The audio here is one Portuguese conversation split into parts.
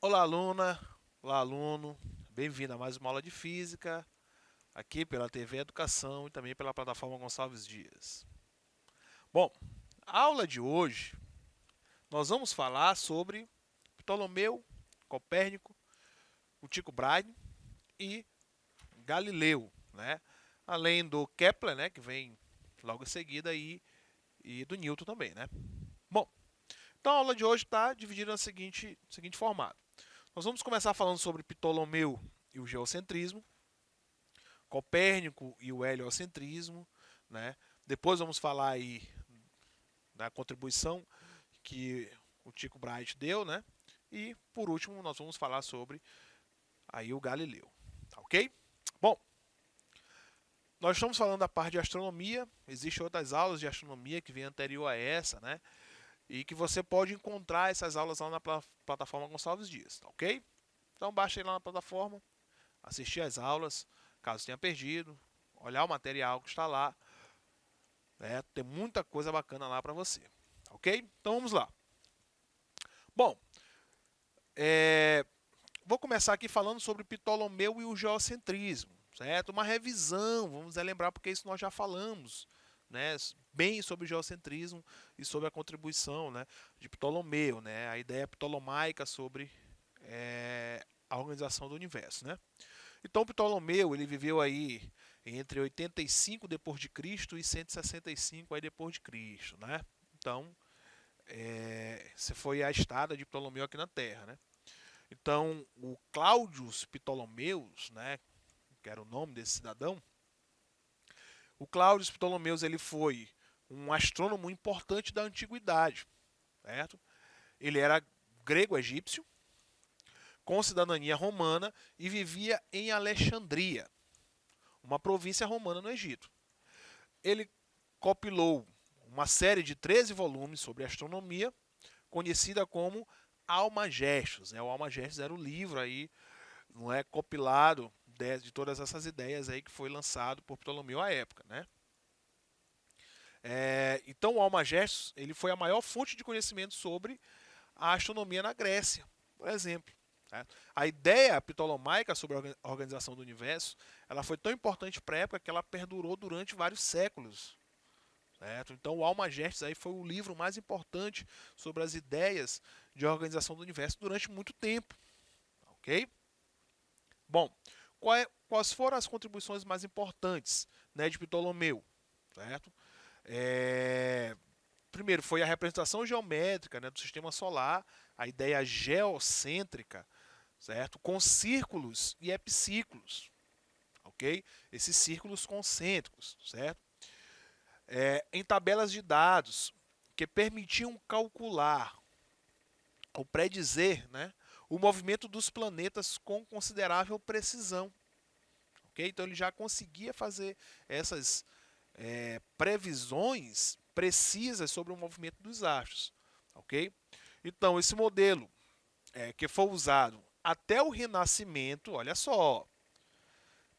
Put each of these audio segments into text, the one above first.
Olá, aluna, olá, aluno, bem-vindo a mais uma aula de Física, aqui pela TV Educação e também pela plataforma Gonçalves Dias. Bom, a aula de hoje nós vamos falar sobre Ptolomeu, Copérnico, o Tycho Brahe e Galileu, né? Além do Kepler, né, que vem logo em seguida, e do Newton também, né? Bom, então a aula de hoje está dividida no seguinte formato. Nós vamos começar falando sobre Ptolomeu e o geocentrismo, Copérnico e o heliocentrismo, né? Depois vamos falar aí da contribuição que o Tycho Brahe deu, né? E por último nós vamos falar sobre aí o Galileu, tá ok? Bom, nós estamos falando da parte de astronomia, existem outras aulas de astronomia que vêm anterior a essa, né? E que você pode encontrar essas aulas lá na plataforma Gonçalves Dias, tá ok? Então baixa aí lá na plataforma, assistir às aulas, caso tenha perdido, olhar o material que está lá, né? Tem muita coisa bacana lá para você, tá ok? Então vamos lá. Bom, vou começar aqui falando sobre Ptolomeu e o geocentrismo, certo? Uma revisão, vamos lembrar porque isso nós já falamos, né? Bem sobre o geocentrismo e sobre a contribuição, né, de Ptolomeu, né? A ideia ptolomaica sobre a organização do universo, né? Então Ptolomeu ele viveu aí entre 85 depois de Cristo e 165 aí depois de Cristo, né? Então essa foi a estada de Ptolomeu aqui na Terra, né? Então o Cláudios Ptolomeus, né, que era o nome desse cidadão, o Cláudios Ptolomeus ele foi um astrônomo importante da antiguidade, certo? Ele era grego-egípcio, com cidadania romana e vivia em Alexandria, uma província romana no Egito. Ele compilou uma série de 13 volumes sobre astronomia, conhecida como Almagestos. O Almagestos era o livro aí, não é, compilado de todas essas ideias aí que foi lançado por Ptolomeu à época, né? Então o Almagestos ele foi a maior fonte de conhecimento sobre a astronomia na Grécia, por exemplo. Certo? A ideia ptolomaica sobre a organização do universo ela foi tão importante para a época que ela perdurou durante vários séculos. Certo? Então o Almagestos aí foi o livro mais importante sobre as ideias de organização do universo durante muito tempo. Ok? Bom, quais foram as contribuições mais importantes, né, de Ptolomeu? Certo? Primeiro foi a representação geométrica, né, do sistema solar, a ideia geocêntrica, certo? Com círculos e epiciclos, ok? Esses círculos concêntricos, certo? Em tabelas de dados que permitiam calcular ou predizer, né, o movimento dos planetas com considerável precisão, ok? Então ele já conseguia fazer essas previsões precisas sobre o movimento dos astros, ok? Então esse modelo que foi usado até o Renascimento, olha só,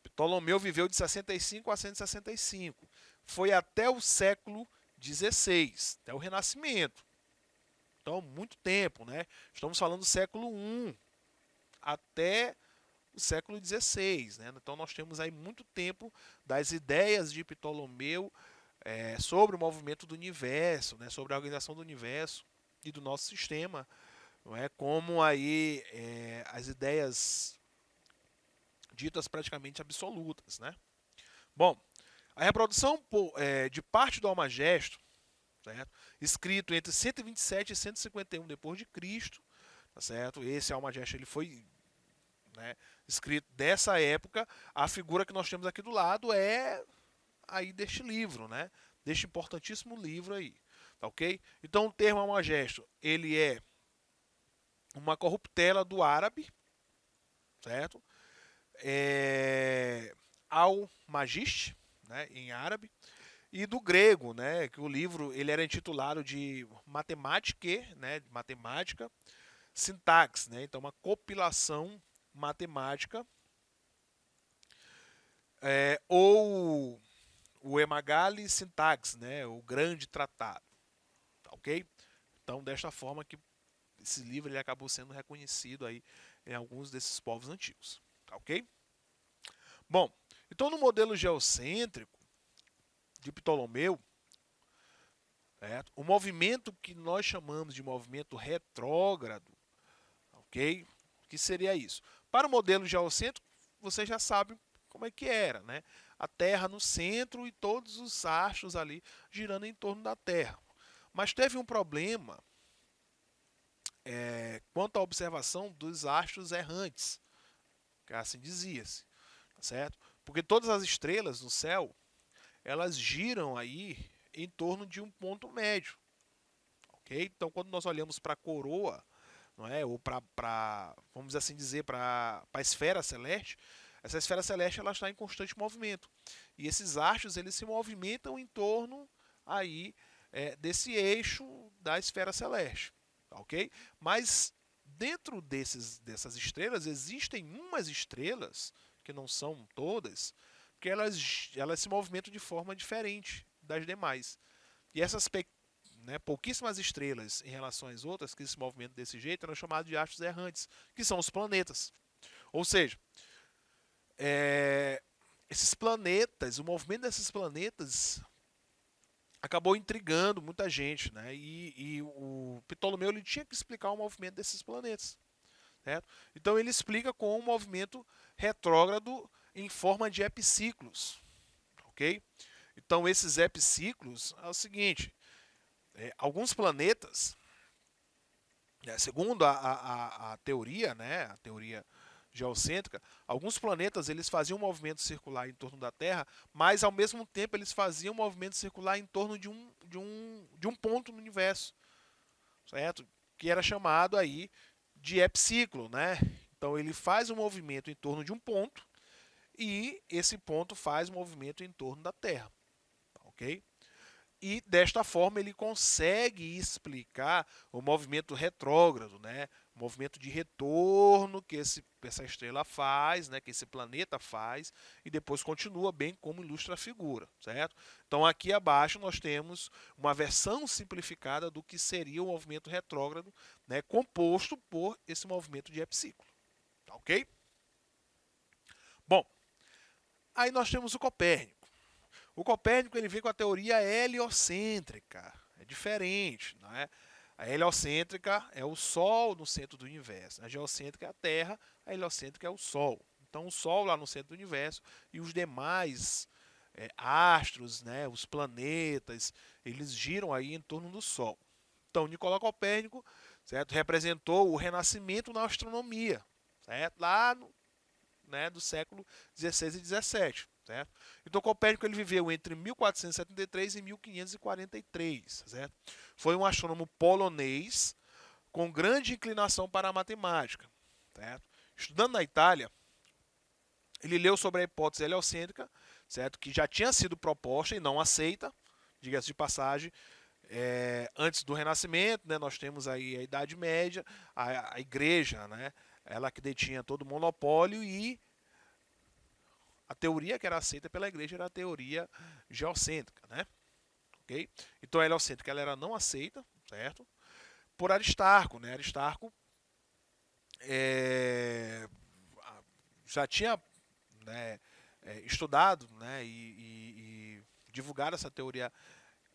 Ptolomeu viveu de 65 a 165, foi até o século XVI, até o Renascimento. Então, muito tempo, né? Estamos falando do século I até o século XVI, né? Então, nós temos aí muito tempo das ideias de Ptolomeu sobre o movimento do universo, né? Sobre a organização do universo e do nosso sistema, não é? Como aí as ideias ditas praticamente absolutas, né? Bom, a reprodução de parte do Almagesto, certo? Escrito entre 127 e 151 depois de Cristo, tá certo? Esse Almagesto ele foi, né, escrito dessa época. A figura que nós temos aqui do lado é aí deste livro, né? Deste importantíssimo livro aí, tá ok? Então o termo Almagesto ele é uma corruptela do árabe, certo? Al-Magist, né, em árabe, e do grego, né, que o livro ele era intitulado de Matemática, né, matemática, sintaxe, né, então uma compilação matemática ou o Emagali Syntax, né, o Grande Tratado, tá ok? Então, desta forma que esse livro ele acabou sendo reconhecido aí em alguns desses povos antigos, tá ok? Bom, então no modelo geocêntrico de Ptolomeu, o movimento que nós chamamos de movimento retrógrado, ok? O que seria isso? Para o modelo geocêntrico, você já sabe como é que era, né? A Terra no centro e todos os astros ali girando em torno da Terra. Mas teve um problema quanto à observação dos astros errantes, que assim dizia-se, tá certo? Porque todas as estrelas no céu, elas giram aí em torno de um ponto médio, ok? Então, quando nós olhamos para a coroa, não é? Ou para, vamos assim dizer, para a esfera celeste, essa esfera celeste ela está em constante movimento. E esses astros eles se movimentam em torno aí desse eixo da esfera celeste, ok? Mas dentro dessas estrelas existem umas estrelas que não são todas, que elas se movimentam de forma diferente das demais. E essas pouquíssimas estrelas em relação às outras que se movimentam desse jeito eram chamadas de astros errantes, que são os planetas. Ou seja, esses planetas, o movimento desses planetas acabou intrigando muita gente, né? E o Ptolomeu ele tinha que explicar o movimento desses planetas, certo? Então ele explica com um movimento retrógrado em forma de epiciclos, ok? Então esses epiciclos é o seguinte: alguns planetas, segundo a teoria, né, a teoria geocêntrica, alguns planetas eles faziam um movimento circular em torno da Terra, mas ao mesmo tempo eles faziam um movimento circular em torno de um ponto no universo, certo? Que era chamado aí de epiciclo, né? Então ele faz um movimento em torno de um ponto e esse ponto faz um movimento em torno da Terra, ok? E desta forma ele consegue explicar o movimento retrógrado, né? O movimento de retorno que essa estrela faz, né? Que esse planeta faz, e depois continua bem como ilustra a figura, certo? Então aqui abaixo nós temos uma versão simplificada do que seria o movimento retrógrado, né? Composto por esse movimento de epiciclo, tá ok? Bom, aí nós temos o Copérnico. O Copérnico ele vem com a teoria heliocêntrica. É diferente, não é? A heliocêntrica é o Sol no centro do universo. A geocêntrica é a Terra, a heliocêntrica é o Sol. Então o Sol lá no centro do universo e os demais astros, né, os planetas, eles giram aí em torno do Sol. Então Nicolau Copérnico, certo, representou o renascimento na astronomia, certo? Lá no, né, do século 16 e 17. Certo? Então Copérnico ele viveu entre 1473 e 1543. Certo? Foi um astrônomo polonês com grande inclinação para a matemática. Certo? Estudando na Itália, ele leu sobre a hipótese heliocêntrica, certo? Que já tinha sido proposta e não aceita, diga-se de passagem, antes do Renascimento, né, nós temos aí a Idade Média, a Igreja, né, ela que detinha todo o monopólio e a teoria que era aceita pela igreja era a teoria geocêntrica, né? Okay? Então a heliocêntrica ela era não aceita, certo? Por Aristarco, né? Aristarco já tinha, né, estudado, né, e divulgado essa teoria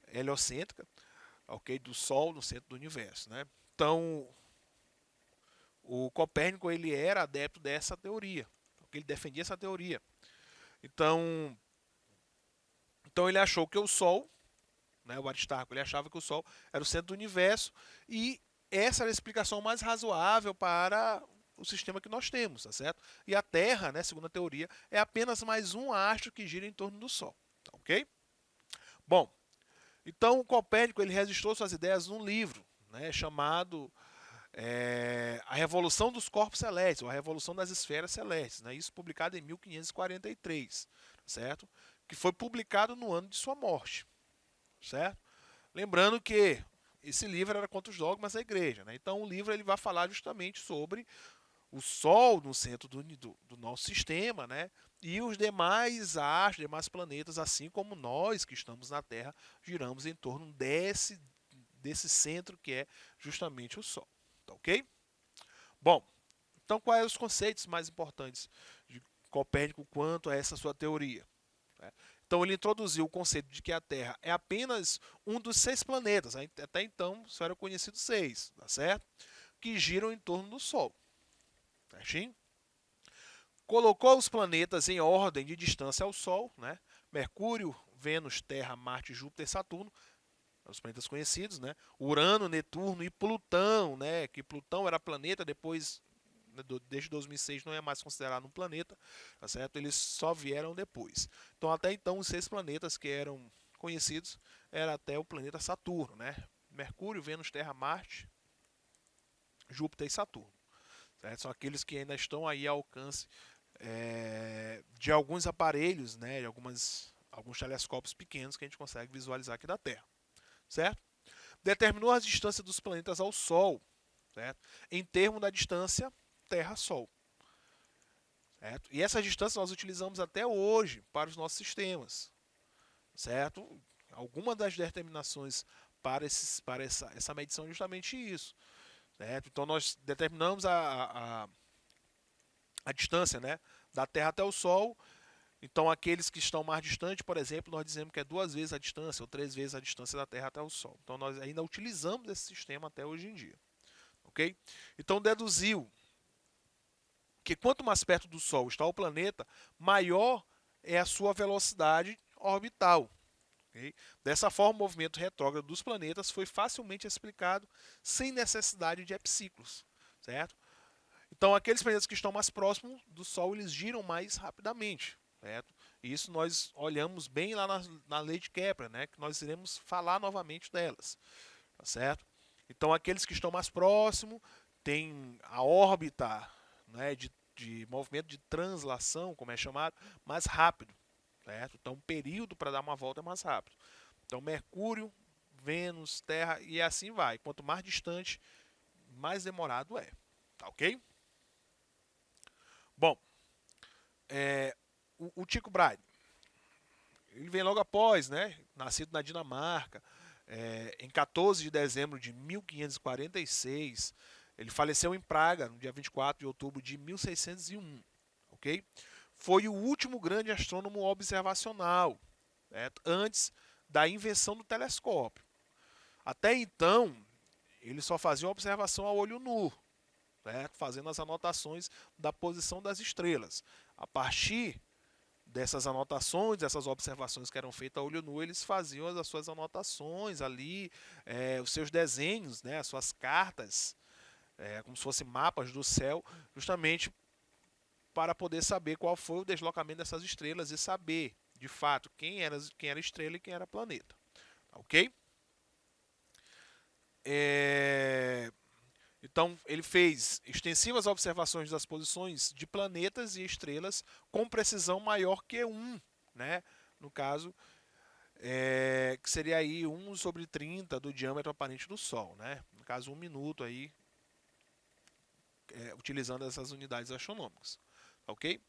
heliocêntrica, ok? Do Sol no centro do universo, né? Então o Copérnico ele era adepto dessa teoria, okay? Ele defendia essa teoria. Então ele achou que o Sol, né, o Aristarco, ele achava que o Sol era o centro do universo e essa era a explicação mais razoável para o sistema que nós temos, tá certo? E a Terra, né, segundo a teoria, é apenas mais um astro que gira em torno do Sol, tá ok? Bom, então o Copérnico ele registrou suas ideias num livro, né, chamado A Revolução dos Corpos Celestes, ou A Revolução das Esferas Celestes, né, isso publicado em 1543, certo? Que foi publicado no ano de sua morte, certo? Lembrando que esse livro era contra os dogmas da igreja, né? Então o livro ele vai falar justamente sobre o Sol no centro do nosso sistema, né? e os demais astros, demais planetas, assim como nós que estamos na Terra, giramos em torno desse centro que é justamente o Sol. Tá ok? Bom, então quais são os conceitos mais importantes de Copérnico quanto a essa sua teoria? Né? Então ele introduziu o conceito de que a Terra é apenas um dos 6 planetas, até então só eram conhecidos 6, tá certo? Que giram em torno do Sol. Certinho? Colocou os planetas em ordem de distância ao Sol, né? Mercúrio, Vênus, Terra, Marte, Júpiter e Saturno, os planetas conhecidos, né? Urano, Netuno e Plutão, né? Que Plutão era planeta, depois, desde 2006, não é mais considerado um planeta, tá certo? Eles só vieram depois. Então, até então, os 6 planetas que eram conhecidos era até o planeta Saturno, né? Mercúrio, Vênus, Terra, Marte, Júpiter e Saturno. Certo? São aqueles que ainda estão aí ao alcance de alguns aparelhos, né, de alguns telescópios pequenos que a gente consegue visualizar aqui da Terra, certo? Determinou a distância dos planetas ao Sol, certo? Em termos da distância Terra-Sol, certo? E essa distância nós utilizamos até hoje para os nossos sistemas, certo? Alguma das determinações para essa medição é justamente isso, certo? Então nós determinamos a distância, né, da Terra até o Sol. Então, aqueles que estão mais distantes, por exemplo, nós dizemos que é 2 vezes a distância ou 3 vezes a distância da Terra até o Sol. Então, nós ainda utilizamos esse sistema até hoje em dia. Ok? Então, deduziu que quanto mais perto do Sol está o planeta, maior é a sua velocidade orbital. Okay? Dessa forma, o movimento retrógrado dos planetas foi facilmente explicado sem necessidade de epiciclos. Certo? Então, aqueles planetas que estão mais próximos do Sol, eles giram mais rapidamente. Certo? Isso nós olhamos bem lá na lei de Kepler, né? Que nós iremos falar novamente delas. Tá certo? Então, aqueles que estão mais próximos têm a órbita, né, de movimento de translação, como é chamado, mais rápido. Certo? Então, o período para dar uma volta é mais rápido. Então, Mercúrio, Vênus, Terra e assim vai. Quanto mais distante, mais demorado é. Tá ok? Bom, o Tycho Brahe, ele vem logo após, né? Nascido na Dinamarca, em 14 de dezembro de 1546. Ele faleceu em Praga, no dia 24 de outubro de 1601. Ok? Foi o último grande astrônomo observacional, certo? Antes da invenção do telescópio. Até então, ele só fazia uma observação a olho nu, certo? Fazendo as anotações da posição das estrelas. A partir dessas anotações, dessas observações que eram feitas a olho nu, eles faziam as suas anotações ali, os seus desenhos, né, as suas cartas, como se fossem mapas do céu, justamente para poder saber qual foi o deslocamento dessas estrelas e saber, de fato, quem era estrela e quem era planeta. Ok? Então, ele fez extensivas observações das posições de planetas e estrelas com precisão maior que 1, né? No caso, que seria aí 1/30 do diâmetro aparente do Sol, né? No caso, 1 minuto aí, utilizando essas unidades astronômicas. Ok?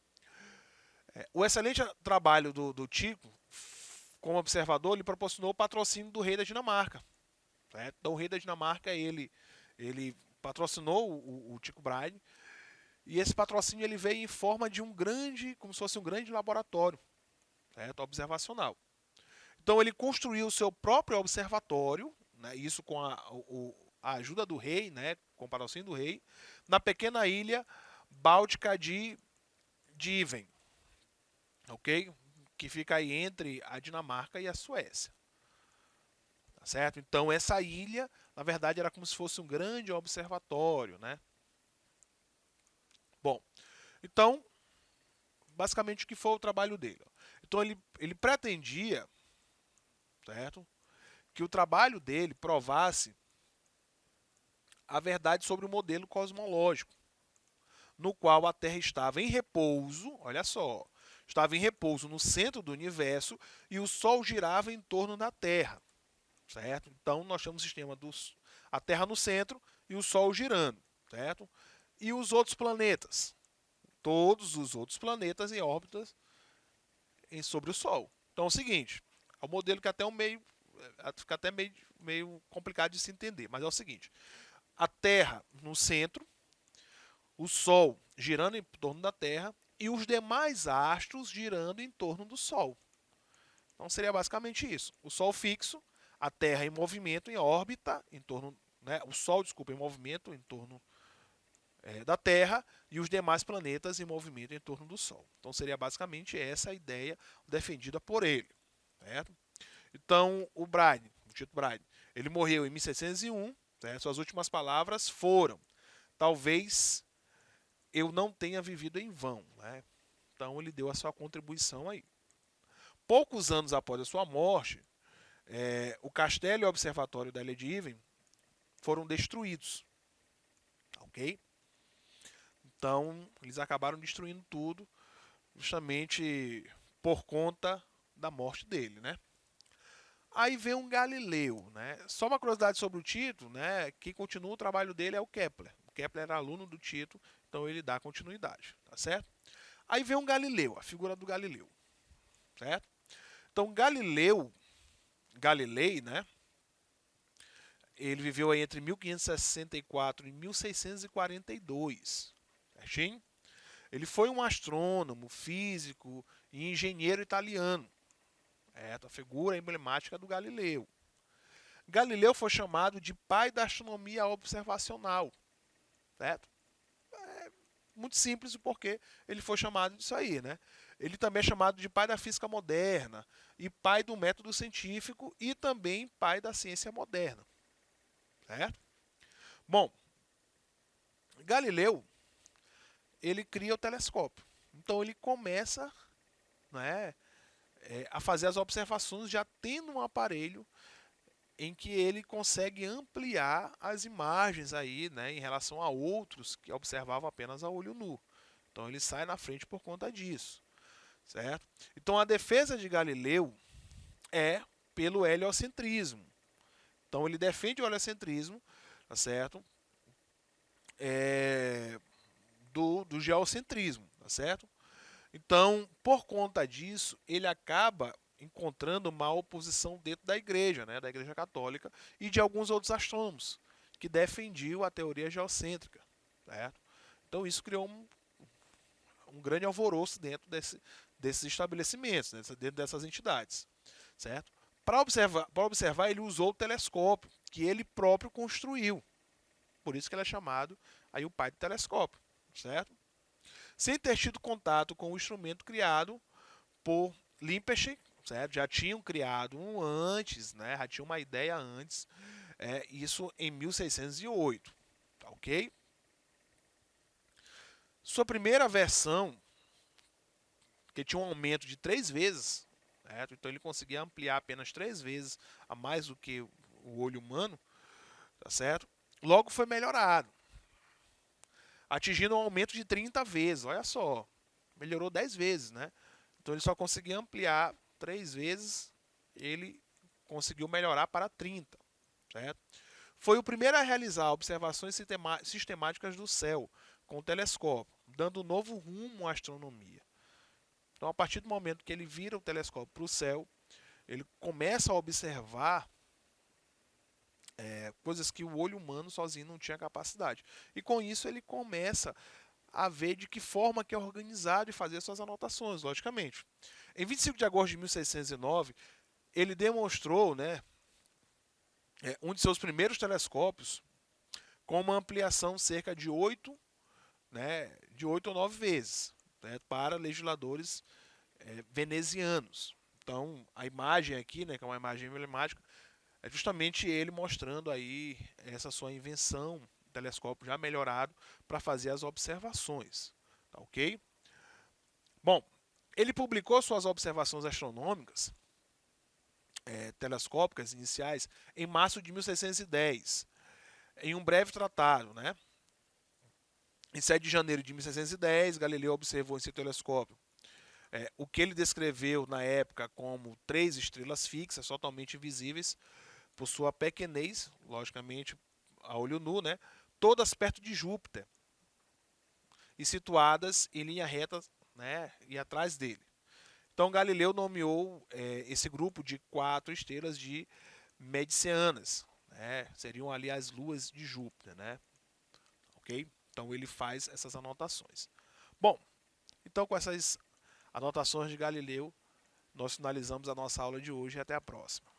O excelente trabalho do Tycho, como observador, lhe proporcionou o patrocínio do rei da Dinamarca. Certo? Então, o rei da Dinamarca, ele patrocinou o Tycho Brahe, e esse patrocínio ele veio em forma de como se fosse um grande laboratório, certo? Observacional. Então ele construiu o seu próprio observatório, né, isso com a ajuda do rei, né, com o patrocínio do rei, na pequena ilha báltica de Diven, ok? Que fica aí entre a Dinamarca e a Suécia. Tá certo? Então essa ilha, na verdade, era como se fosse um grande observatório, né? Bom, então, basicamente o que foi o trabalho dele? Então ele pretendia, certo? Que o trabalho dele provasse a verdade sobre o modelo cosmológico, no qual a Terra estava em repouso, olha só, estava em repouso no centro do universo e o Sol girava em torno da Terra, certo? Então nós temos o sistema a Terra no centro e o Sol girando, certo? E os outros planetas, todos os outros planetas em órbitas sobre o Sol. Então é o seguinte, é um modelo que até fica até meio complicado de se entender, mas é o seguinte, a Terra no centro, o Sol girando em torno da Terra e os demais astros girando em torno do Sol. Então seria basicamente isso. O Sol fixo, a Terra em movimento, em órbita, em torno, né, o Sol, desculpa, em movimento em torno da Terra e os demais planetas em movimento em torno do Sol. Então seria basicamente essa a ideia defendida por ele. Certo? Então o Tito Bride, ele morreu em 1701. Certo? Suas últimas palavras foram: talvez eu não tenha vivido em vão. Né? Então ele deu a sua contribuição aí. Poucos anos após a sua morte, o castelo e o observatório da Ilha de Even foram destruídos. Ok? Então, eles acabaram destruindo tudo, justamente por conta da morte dele, né? Aí vem um Galileu, né? Só uma curiosidade sobre o Tito, né? Quem continua o trabalho dele é o Kepler. O Kepler era aluno do Tito, então ele dá continuidade, tá certo? Aí vem um Galileu, a figura do Galileu, certo? Então Galilei, né? Ele viveu aí entre 1564 e 1642, certinho? Ele foi um astrônomo, físico e engenheiro italiano. A figura emblemática do Galileu. Galileu foi chamado de pai da astronomia observacional. Certo? Muito simples o porquê ele foi chamado disso aí. Né? Ele também é chamado de pai da física moderna, e pai do método científico, e também pai da ciência moderna. Certo? Bom, Galileu, ele cria o telescópio. Então ele começa, né, a fazer as observações já tendo um aparelho em que ele consegue ampliar as imagens aí, né, em relação a outros que observavam apenas a olho nu. Então ele sai na frente por conta disso, certo? Então a defesa de Galileu é pelo heliocentrismo. Então ele defende o heliocentrismo, tá certo? Do geocentrismo, tá certo? Então, por conta disso, ele acaba encontrando uma oposição dentro da igreja, né, da igreja católica, e de alguns outros astrônomos que defendiam a teoria geocêntrica. Certo? Então isso criou um grande alvoroço dentro desses estabelecimentos, né, dentro dessas entidades. Certo? Para observar, ele usou o telescópio, que ele próprio construiu. Por isso que ele é chamado aí o pai do telescópio. Certo? Sem ter tido contato com o instrumento criado por Lippershey, certo? Já tinham criado um antes, né? Já tinha uma ideia antes, isso em 1608, tá ok? Sua primeira versão, que tinha um aumento de 3 vezes, certo? Então ele conseguia ampliar apenas 3 vezes a mais do que o olho humano, tá certo? Logo foi melhorado, atingindo um aumento de 30 vezes, olha só, melhorou 10 vezes, né? Então ele só conseguia ampliar 3 vezes, ele conseguiu melhorar para 30. Certo? Foi o primeiro a realizar observações sistemáticas do céu com o telescópio, dando um novo rumo à astronomia. Então, a partir do momento que ele vira o telescópio para o céu, ele começa a observar coisas que o olho humano sozinho não tinha capacidade. E com isso ele começa a ver de que forma que é organizado e fazer suas anotações, logicamente. Em 25 de agosto de 1609, ele demonstrou, né, um de seus primeiros telescópios com uma ampliação cerca de 8, né, de 8 ou 9 vezes, né, para legisladores venezianos. Então, a imagem aqui, né, que é uma imagem emblemática, é justamente ele mostrando aí essa sua invenção, telescópio já melhorado para fazer as observações. Tá ok? Bom, ele publicou suas observações astronômicas telescópicas iniciais em março de 1610, em um breve tratado, né? Em 7 de janeiro de 1610, Galileu observou em seu telescópio o que ele descreveu na época como 3 estrelas fixas, totalmente invisíveis, por sua pequenez, logicamente a olho nu, né? Todas perto de Júpiter. e situadas em linha reta, né, e atrás dele. Então Galileu nomeou esse grupo de 4 estrelas de Mediceanas, né? Seriam ali as luas de Júpiter, né? Ok? Então ele faz essas anotações. Bom, então com essas anotações de Galileu, nós finalizamos a nossa aula de hoje e até a próxima.